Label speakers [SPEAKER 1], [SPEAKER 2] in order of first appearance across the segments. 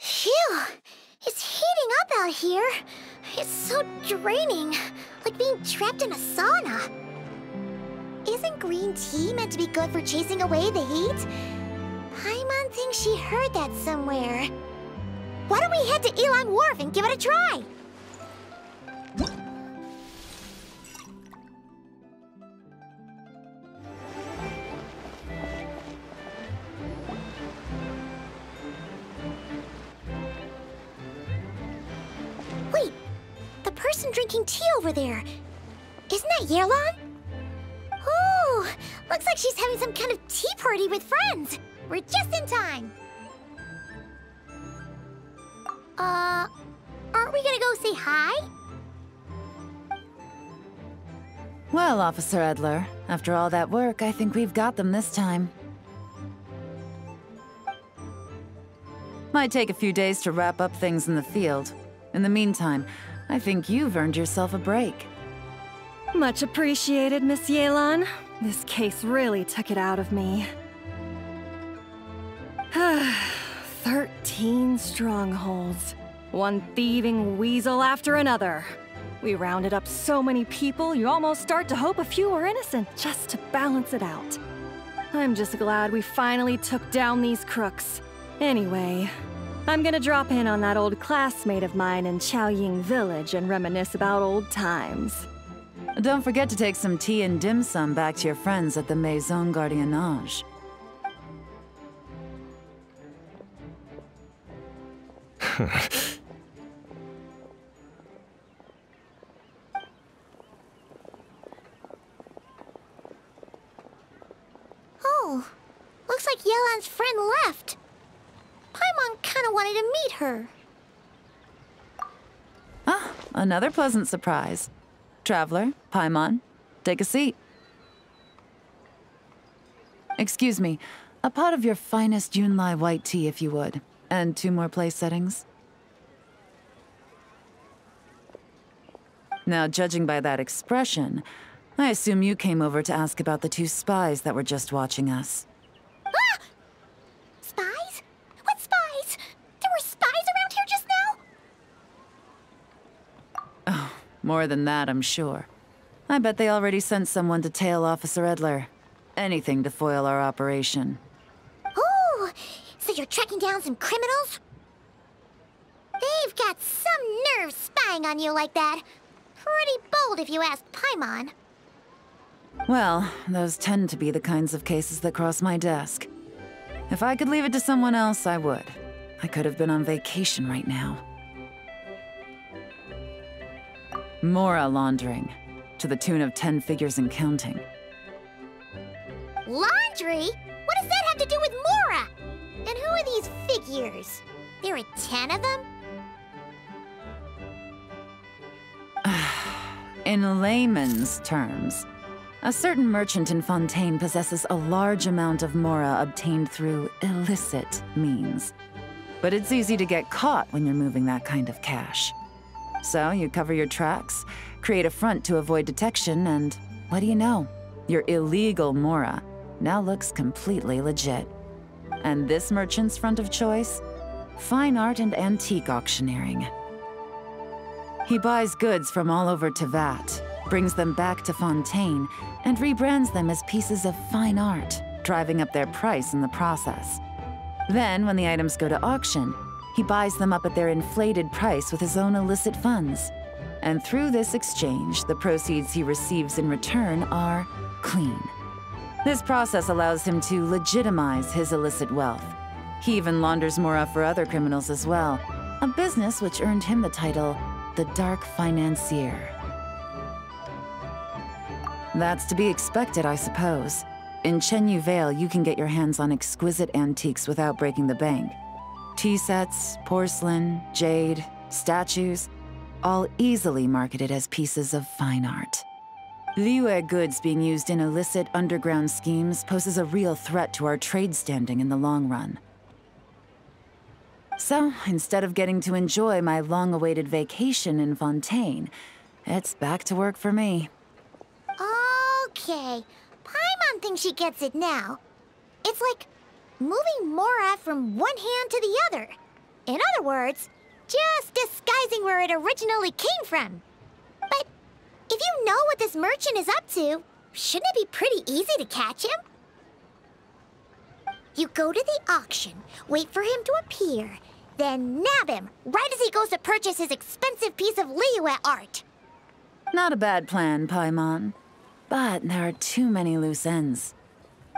[SPEAKER 1] Phew! It's heating up out here. It's so draining, like being trapped in a sauna. Isn't green tea meant to be good for chasing away the heat? Paimon thinks she heard that somewhere. Why don't we head to Elon Wharf and give it a try? Wait, the person drinking tea over there. Isn't that Yelan? Ooh, looks like she's having some kind of tea party with friends. We're just in time. Aren't we gonna go say hi?
[SPEAKER 2] Well, Officer Edler, after all that work, I think we've got them this time. Might take a few days to wrap up things in the field. In the meantime, I think you've earned yourself a break.
[SPEAKER 3] Much appreciated, Miss Yelan. This case really took it out of me. 13 strongholds. One thieving weasel after another. We rounded up so many people, you almost start to hope a few were innocent, just to balance it out. I'm just glad we finally took down these crooks. Anyway, I'm gonna drop in on that old classmate of mine in Chaoying Village and reminisce about old times.
[SPEAKER 2] Don't forget to take some tea and dim sum back to your friends at the Maison Gardiennage.
[SPEAKER 1] Oh, looks like Yelan's friend left. Paimon kinda wanted to meet her.
[SPEAKER 2] Ah, another pleasant surprise. Traveler, Paimon, take a seat. Excuse me, a pot of your finest Yunlai white tea if you would, and 2 more place settings. Now, judging by that expression, I assume you came over to ask about the 2 spies that were just watching us.
[SPEAKER 1] Ah! Spies? What spies? There were spies around here just now?
[SPEAKER 2] Oh, more than that, I'm sure. I bet they already sent someone to tail Officer Edler. Anything to foil our operation.
[SPEAKER 1] Oh, so you're tracking down some criminals? They've got some nerve spying on you like that. Pretty bold if you ask Paimon.
[SPEAKER 2] Well, those tend to be the kinds of cases that cross my desk. If I could leave it to someone else, I would. I could have been on vacation right now. Mora laundering, to the tune of 10 figures and counting.
[SPEAKER 1] Laundry? What does that have to do with Mora? And who are these figures? There are 10 of them?
[SPEAKER 2] In layman's terms, a certain merchant in Fontaine possesses a large amount of Mora obtained through illicit means. But it's easy to get caught when you're moving that kind of cash. So you cover your tracks, create a front to avoid detection, and what do you know? Your illegal Mora now looks completely legit. And this merchant's front of choice? Fine art and antique auctioneering. He buys goods from all over Tevat, brings them back to Fontaine, and rebrands them as pieces of fine art, driving up their price in the process. Then, when the items go to auction, he buys them up at their inflated price with his own illicit funds. And through this exchange, the proceeds he receives in return are clean. This process allows him to legitimize his illicit wealth. He even launders Mora for other criminals as well, a business which earned him the title, the Dark Financier. That's to be expected, I suppose. In Chenyu Vale, you can get your hands on exquisite antiques without breaking the bank. Tea sets, porcelain, jade, statues, all easily marketed as pieces of fine art. Liyue goods being used in illicit underground schemes poses a real threat to our trade standing in the long run. So, instead of getting to enjoy my long-awaited vacation in Fontaine, it's back to work for me.
[SPEAKER 1] Okay, Paimon thinks she gets it now. It's like moving Mora from one hand to the other. In other words, just disguising where it originally came from. But if you know what this merchant is up to, shouldn't it be pretty easy to catch him? You go to the auction, wait for him to appear, then nab him right as he goes to purchase his expensive piece of Liyue art.
[SPEAKER 2] Not a bad plan, Paimon. But there are too many loose ends.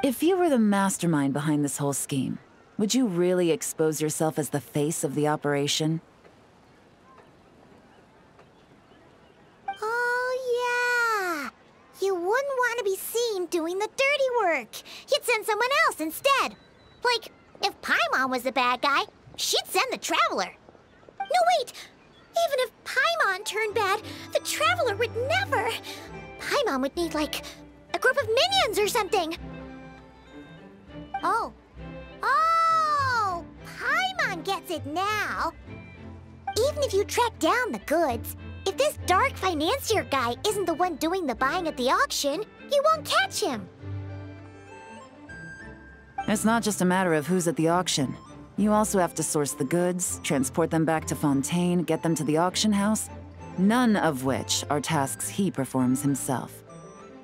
[SPEAKER 2] If you were the mastermind behind this whole scheme, would you really expose yourself as the face of the operation?
[SPEAKER 1] Oh, yeah. You wouldn't want to be seen doing the dirty work. You'd send someone else instead. Like, if Paimon was the bad guy, she'd send the Traveler. No, wait! Even if Paimon turned bad, the Traveler would never. Paimon would need, like, a group of minions or something. Oh, Paimon gets it now. Even if you track down the goods, if this dark financier guy isn't the one doing the buying at the auction, you won't catch him.
[SPEAKER 2] It's not just a matter of who's at the auction. You also have to source the goods, transport them back to Fontaine, get them to the auction house, none of which are tasks he performs himself.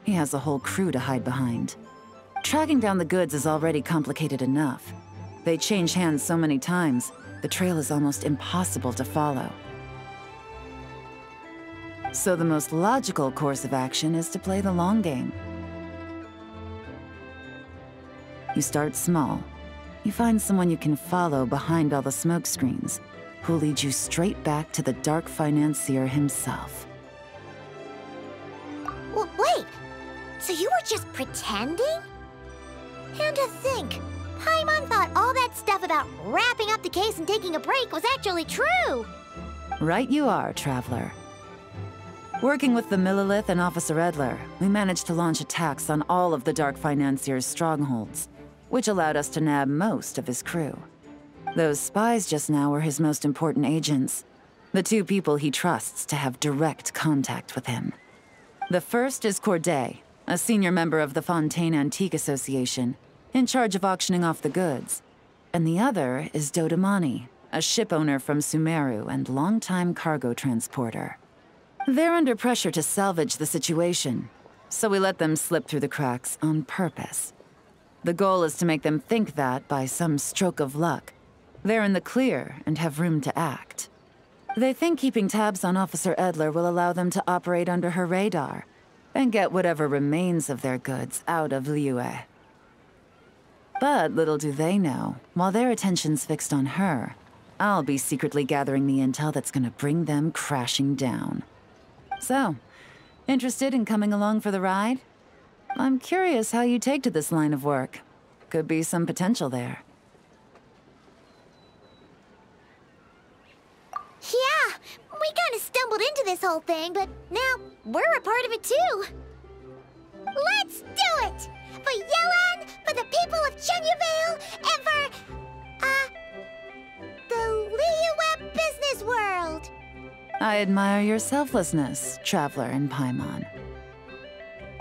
[SPEAKER 2] He has a whole crew to hide behind. Tracking down the goods is already complicated enough. They change hands so many times, the trail is almost impossible to follow. So the most logical course of action is to play the long game. You start small. You find someone you can follow behind all the smoke screens, who'll lead you straight back to the dark financier himself.
[SPEAKER 1] Well, wait! So you were just pretending? And to think, Paimon thought all that stuff about wrapping up the case and taking a break was actually true!
[SPEAKER 2] Right you are, Traveler. Working with the Millilith and Officer Edler, we managed to launch attacks on all of the Dark Financier's strongholds, which allowed us to nab most of his crew. Those spies just now were his most important agents, the two people he trusts to have direct contact with him. The first is Corday, a senior member of the Fontaine Antique Association, in charge of auctioning off the goods. And the other is Dodamani, a ship owner from Sumeru and longtime cargo transporter. They're under pressure to salvage the situation, so we let them slip through the cracks on purpose. The goal is to make them think that, by some stroke of luck, they're in the clear and have room to act. They think keeping tabs on Officer Edler will allow them to operate under her radar and get whatever remains of their goods out of Liyue. But little do they know, while their attention's fixed on her, I'll be secretly gathering the intel that's gonna bring them crashing down. So, interested in coming along for the ride? I'm curious how you take to this line of work. Could be some potential there.
[SPEAKER 1] Yeah, we kinda stumbled into this whole thing, but now we're a part of it too. Let's do it! For Yelan, for the people of Chenyavale, and for, the Liyue business world!
[SPEAKER 2] I admire your selflessness, Traveler and Paimon.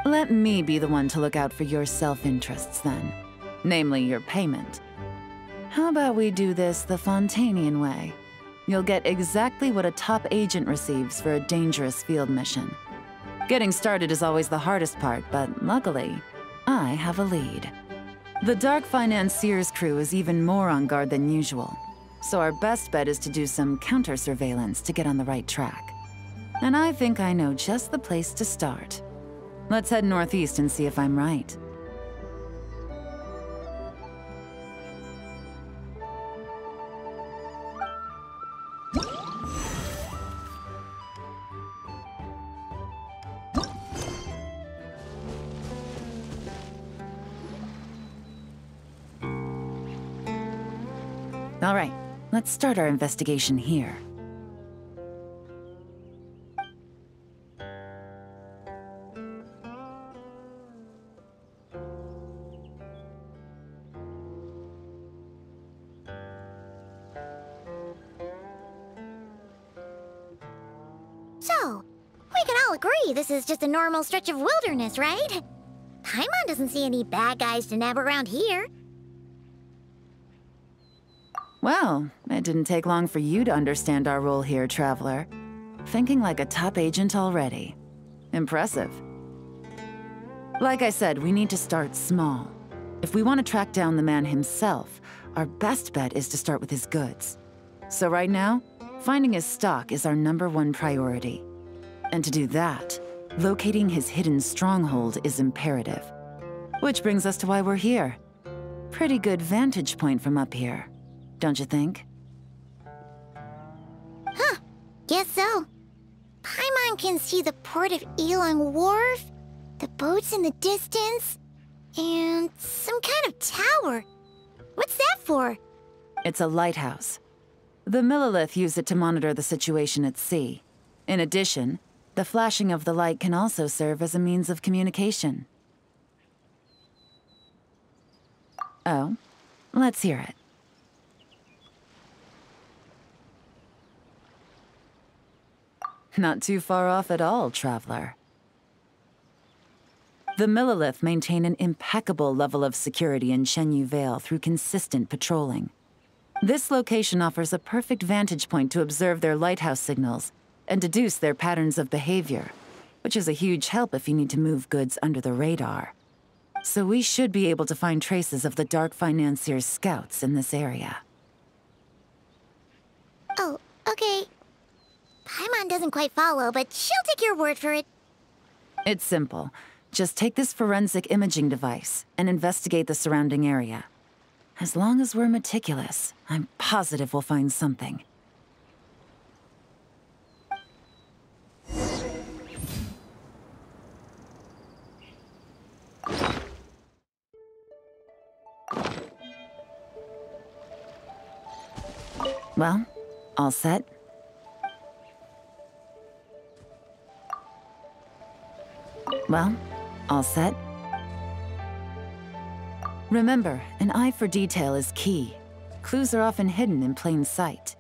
[SPEAKER 2] Let me be the one to look out for your self-interests then. Namely, your payment. How about we do this the Fontainian way? You'll get exactly what a top agent receives for a dangerous field mission. Getting started is always the hardest part, but luckily, I have a lead. The Dark Financier's crew is even more on guard than usual, so our best bet is to do some counter-surveillance to get on the right track. And I think I know just the place to start. Let's head northeast and see if I'm right. All right, let's start our investigation here.
[SPEAKER 1] So, we can all agree this is just a normal stretch of wilderness, right? Paimon doesn't see any bad guys to nab around here.
[SPEAKER 2] Well, it didn't take long for you to understand our role here, Traveler. Thinking like a top agent already. Impressive. Like I said, we need to start small. If we want to track down the man himself, our best bet is to start with his goods. So right now, finding his stock is our #1 priority. And to do that, locating his hidden stronghold is imperative. Which brings us to why we're here. Pretty good vantage point from up here, don't you think?
[SPEAKER 1] Huh, guess so. Paimon can see the port of Elong Wharf, the boats in the distance, and some kind of tower. What's that for?
[SPEAKER 2] It's a lighthouse. The Millilith use it to monitor the situation at sea. In addition, the flashing of the light can also serve as a means of communication. Oh, let's hear it. Not too far off at all, Traveler. The Millilith maintain an impeccable level of security in Shenyu Vale through consistent patrolling. This location offers a perfect vantage point to observe their lighthouse signals and deduce their patterns of behavior, which is a huge help if you need to move goods under the radar. So we should be able to find traces of the Dark Financier's scouts in this area.
[SPEAKER 1] Oh, okay. Paimon doesn't quite follow, but she'll take your word for it.
[SPEAKER 2] It's simple. Just take this forensic imaging device and investigate the surrounding area. As long as we're meticulous, I'm positive we'll find something. Well, all set? Well, all set? Remember, an eye for detail is key. Clues are often hidden in plain sight.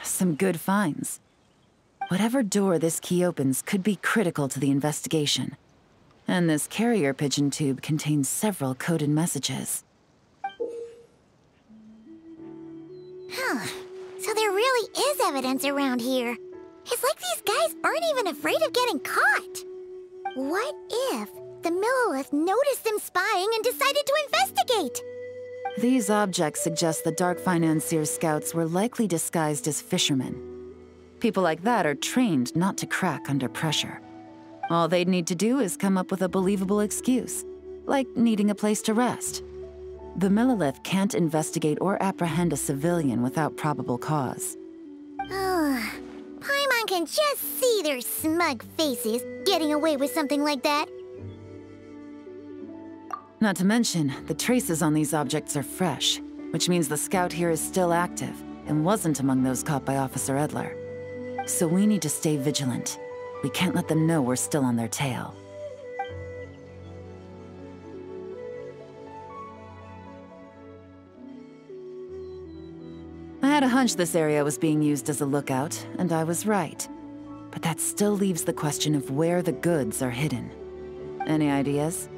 [SPEAKER 2] Some good finds. Whatever door this key opens could be critical to the investigation. And this carrier pigeon tube contains several coded messages.
[SPEAKER 1] Huh. So there really is evidence around here. It's like these guys aren't even afraid of getting caught. What if the Millilith noticed them spying and decided to investigate?
[SPEAKER 2] These objects suggest the Dark Financier's scouts were likely disguised as fishermen. People like that are trained not to crack under pressure. All they'd need to do is come up with a believable excuse, like needing a place to rest. The Millilith can't investigate or apprehend a civilian without probable cause.
[SPEAKER 1] Paimon can just see their smug faces getting away with something like that.
[SPEAKER 2] Not to mention, the traces on these objects are fresh, which means the scout here is still active and wasn't among those caught by Officer Edler. So we need to stay vigilant. We can't let them know we're still on their tail. I had a hunch this area was being used as a lookout, and I was right. But that still leaves the question of where the goods are hidden. Any ideas?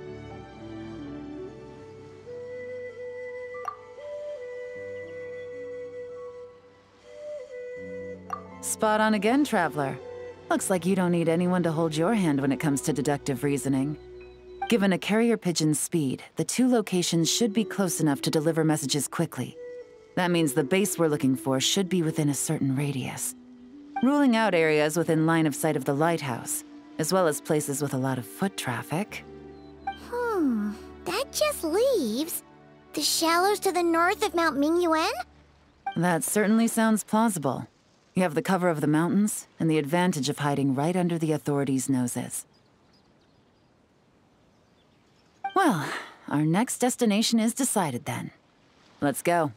[SPEAKER 2] Spot on again, Traveler. Looks like you don't need anyone to hold your hand when it comes to deductive reasoning. Given a carrier pigeon's speed, the two locations should be close enough to deliver messages quickly. That means the base we're looking for should be within a certain radius. ruling out areas within line of sight of the lighthouse, as well as places with a lot of foot traffic.
[SPEAKER 1] That just leaves the shallows to the north of Mount Mingyuan?
[SPEAKER 2] That certainly sounds plausible. You have the cover of the mountains, and the advantage of hiding right under the authorities' noses. Well, our next destination is decided then. Let's go.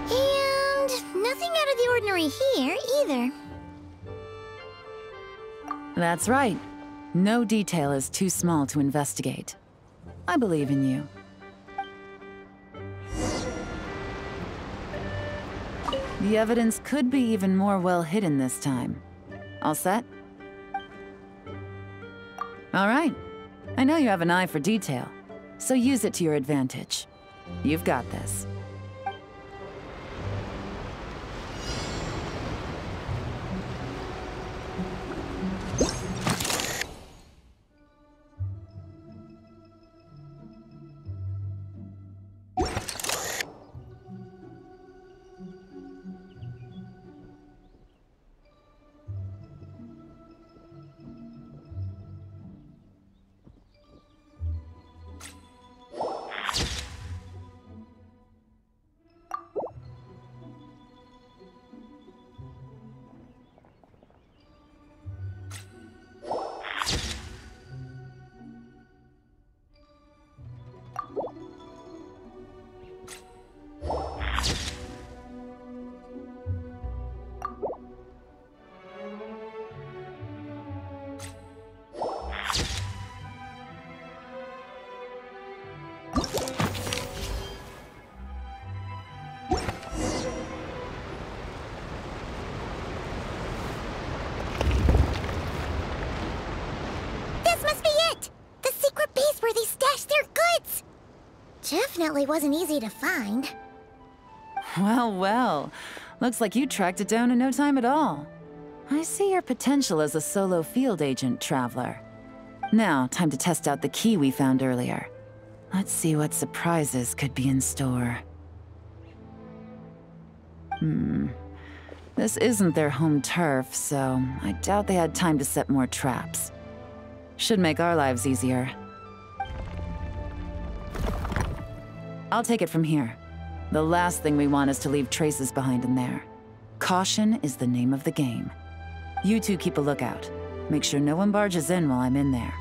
[SPEAKER 1] And nothing out of the ordinary here, either.
[SPEAKER 2] That's right. No detail is too small to investigate. I believe in you. The evidence could be even more well hidden this time. All set? All right. I know you have an eye for detail, so use it to your advantage. You've got this.
[SPEAKER 1] Definitely wasn't easy to find.
[SPEAKER 2] Well, well. Looks like you tracked it down in no time at all. I see your potential as a solo field agent, Traveler. Now, time to test out the key we found earlier. Let's see what surprises could be in store. This isn't their home turf, so I doubt they had time to set more traps. Should make our lives easier. I'll take it from here. The last thing we want is to leave traces behind in there. Caution is the name of the game. You two keep a lookout. Make sure no one barges in while I'm in there.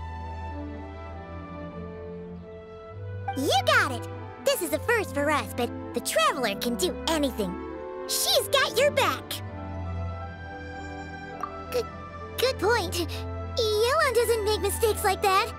[SPEAKER 1] You got it! This is a first for us, but the Traveler can do anything. She's got your back! Good point. Yelan doesn't make mistakes like that.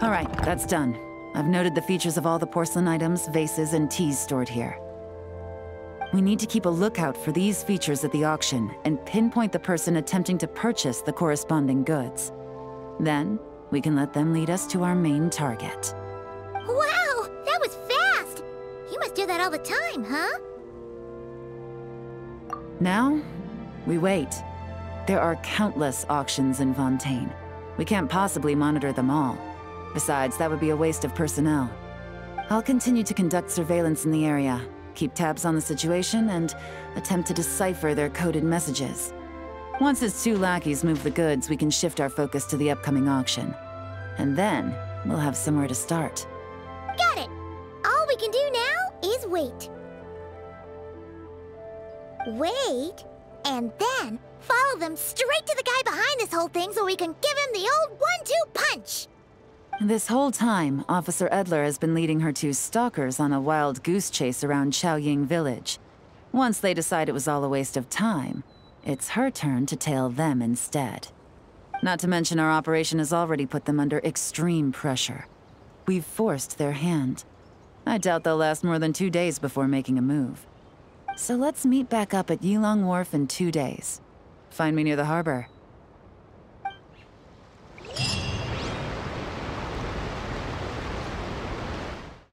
[SPEAKER 2] All right, that's done. I've noted the features of all the porcelain items, vases, and teas stored here. We need to keep a lookout for these features at the auction and pinpoint the person attempting to purchase the corresponding goods. Then, we can let them lead us to our main target.
[SPEAKER 1] Wow, that was fast! You must do that all the time, huh?
[SPEAKER 2] Now, we wait. There are countless auctions in Fontaine. We can't possibly monitor them all. Besides, that would be a waste of personnel. I'll continue to conduct surveillance in the area, keep tabs on the situation, and attempt to decipher their coded messages. Once his two lackeys move the goods, we can shift our focus to the upcoming auction. And then, we'll have somewhere to start.
[SPEAKER 1] Got it! All we can do now is wait. Wait, and then follow them straight to the guy behind this whole thing so we can give him the old 1-2 punch!
[SPEAKER 2] This whole time, Officer Edler has been leading her two stalkers on a wild goose chase around Chaoying Village. Once they decide it was all a waste of time, it's her turn to tail them instead. Not to mention our operation has already put them under extreme pressure. We've forced their hand. I doubt they'll last more than 2 days before making a move. So let's meet back up at Yilong Wharf in 2 days. Find me near the harbor.